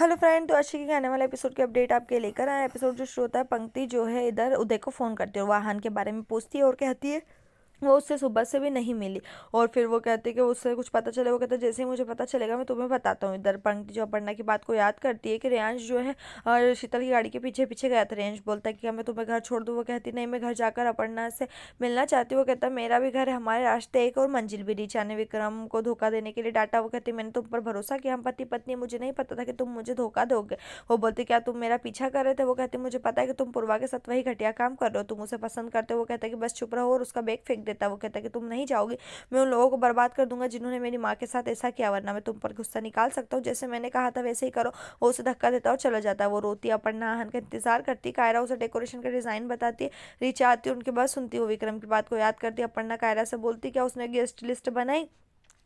Hello friend, तो अच्छी के आने वाला एपिसोड की अपडेट आपके लेकर आया। एपिसोड जो शुरू होता है, पंक्ति जो है इधर उदय को फ़ोन करती है और वाहन के बारे में पूछती है और कहती है वो उससे सुबह से भी नहीं मिली। और फिर वो कहते हैं कि उससे कुछ पता चले। वो कहता है जैसे ही मुझे पता चलेगा मैं तुम्हें बताता हूँ। इधर पंक्ति जो अपर्णा की बात को याद करती है कि रेयांश जो है शीतल की गाड़ी के पीछे पीछे गया था। रेयांश बोलता है कि क्या मैं तुम्हें घर छोड़ दूँ। वो कहती नहीं, मैं घर जाकर अपर्णा से मिलना चाहती हूँ। वो कहता है मेरा भी घर है, हमारे रास्ते एक और मंजिल भी। रीचा ने विक्रम को धोखा देने के लिए डांटा। वो कहती मैंने तुम पर भरोसा किया, हम पति पत्नी, मुझे नहीं पता था कि तुम मुझे धोखा दोगे। वो बोलती क्या तुम मेरा पीछा कर रहे थे। वो कहती मुझे पता है कि तुम पूर्वा के साथ वही घटिया काम कर रहे हो, तुम उसे पसंद करते हो। वो कहता है कि बस चुप रहो और उसका बैग फेंक देता है। वो कहता है कि तुम नहीं जाओगी, मैं उन लोगों को बर्बाद कर दूंगा जिन्होंने मेरी माँ के साथ ऐसा किया, वरना मैं तुम पर गुस्सा निकाल सकता हूँ। जैसे मैंने कहा था वैसे ही करो। वो उसे धक्का देता और चला जाता है। वो रोती अपर्णा आहन का इंतजार करती। कायरा उसे डेकोरेशन का डिजाइन बताती है। रीचा आती है, उनकी बात सुनती है। वो विक्रम की बात को याद करती है। अपर्णा कायरा से बोलती क्या उसने गेस्ट लिस्ट बनाई।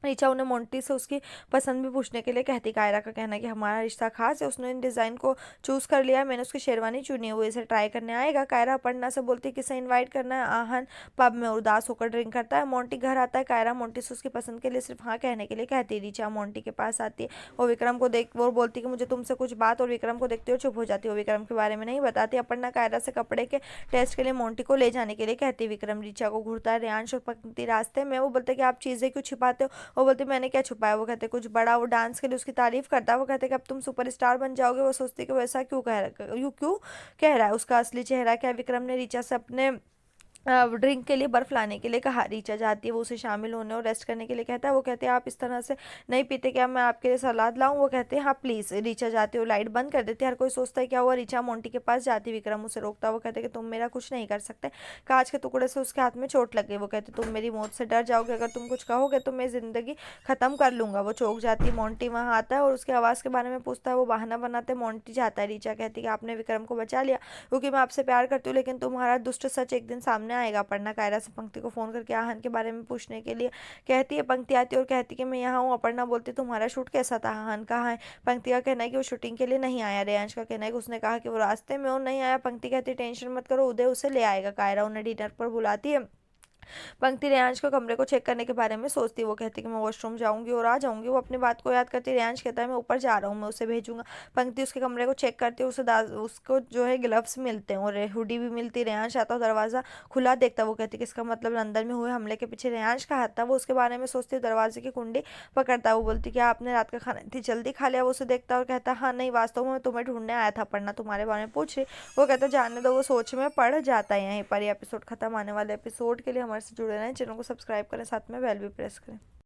रीचा उन्हें मोंटी से उसकी पसंद भी पूछने के लिए कहती। कायरा का कहना है कि हमारा रिश्ता खास है, उसने इन डिज़ाइन को चूज़ कर लिया है, मैंने उसकी शेरवानी चुनी है, वो इसे ट्राई करने आएगा। कायरा अपर्णा से बोलती किसे इनवाइट करना है। आहन पब में उदास होकर ड्रिंक करता है। मोंटी घर आता है। कायरा मोंटी से उसकी पसंद के लिए सिर्फ हाँ कहने के लिए कहती। रीचा मोंटी के पास आती है। वो विक्रम को देख वो बोलती कि मुझे तुमसे कुछ बात, और विक्रम को देखते हुए चुप हो जाती है। वो विक्रम के बारे में नहीं बताती। अपर्णा कायरा से कपड़े के टेस्ट के लिए मोंटी को ले जाने के लिए कहती। विक्रम रीचा को घूरता है। रेयांश और पंक्ति रास्ते में। वो बोलते कि आप चीज़ें क्यों छिपाते हो। वो बोलती मैंने क्या छुपाया। वो कहते कुछ बड़ा। वो डांस के लिए उसकी तारीफ करता है। वो कहते कि अब तुम सुपरस्टार बन जाओगे। वो सोचती कि वो ऐसा क्यों कह रहा है, उसका असली चेहरा क्या है। विक्रम ने रीचा से अपने ड्रिंक के लिए बर्फ लाने के लिए कहा। रीचा जाती है, वो उसे शामिल होने और रेस्ट करने के लिए कहता है। वो कहते हैं आप इस तरह से नहीं पीते, क्या मैं आपके लिए सलाद लाऊं। वो कहते हैं हाँ प्लीज़। रीचा जाती है, वो लाइट बंद कर देती है। हर कोई सोचता है क्या हुआ। रीचा मोंटी के पास जाती है। विक्रम उसे रोकता है। वो कहते हैं कि तुम मेरा कुछ नहीं कर सकते। कांच के टुकड़े से उसके हाथ में चोट लग गई। वो कहते तुम मेरी मौत से डर जाओगे, अगर तुम कुछ कहोगे तो मैं ज़िंदगी ख़त्म कर लूंगा। वो चौंक जाती है। मोंटी वहाँ आता है और उसकी आवाज़ के बारे में पूछता है। वो बहाना बनाते मोंटी जाता है। रीचा कहती है कि आपने विक्रम को बचा लिया क्योंकि मैं आपसे प्यार करती हूँ, लेकिन तुम्हारा दुष्ट सच एक दिन सामने आएगा। पढ़ना कायरा से पंक्ति को फोन करके आहन के बारे में पूछने के लिए कहती है। पंक्ति आती है और कहती है कि मैं यहाँ हूँ। अपर्णा बोलती तुम्हारा शूट कैसा था, आहन कहाँ है। पंक्ति का कहना है कि वो शूटिंग के लिए नहीं आया। रेयांश का कहना है कि उसने कहा कि वो रास्ते में और नहीं आया। पंक्ति कहती है टेंशन मत करो, उदय उसे ले आएगा। कायरा उन्हें डिनर पर बुलाती है। पंक्ति रेयांश को कमरे को चेक करने के बारे में सोचती है। वो कहती है कि मैं वॉशरूम जाऊंगी और आ जाऊंगी। वो अपनी बात को याद करती है। रेयांश कहता है मैं ऊपर जा रहा हूँ, मैं उसे भेजूंगा। पंक्ति उसके कमरे को चेक करती है। उसको जो है ग्लव्स मिलते हैं और हुडी भी मिलती है। रेयांश आता है, दरवाजा खुला देखता है। वो कहती है कि इसका मतलब लंदन में हुए हमले के पीछे रेयांश का हाथ था। वो उसके बारे में सोचती है। दरवाजे की कुंडी पकड़ता है। वो बोलती कि आपने रात का खाना इतनी जल्दी खा लिया। वो उसे देखता है और कहता है हाँ नहीं, वास्तव में मैं तुम्हें ढूंढने आया था, पढ़ना तुम्हारे बारे में पूछ रही। वो कहता है जानने दो। वो सोच में पड़ जाता है। यहीं पर ये एपिसोड खत्म। आने वाले एपिसोड के लिए हमारे से जुड़े रहें, चैनल को सब्सक्राइब करें, साथ में बेल भी प्रेस करें।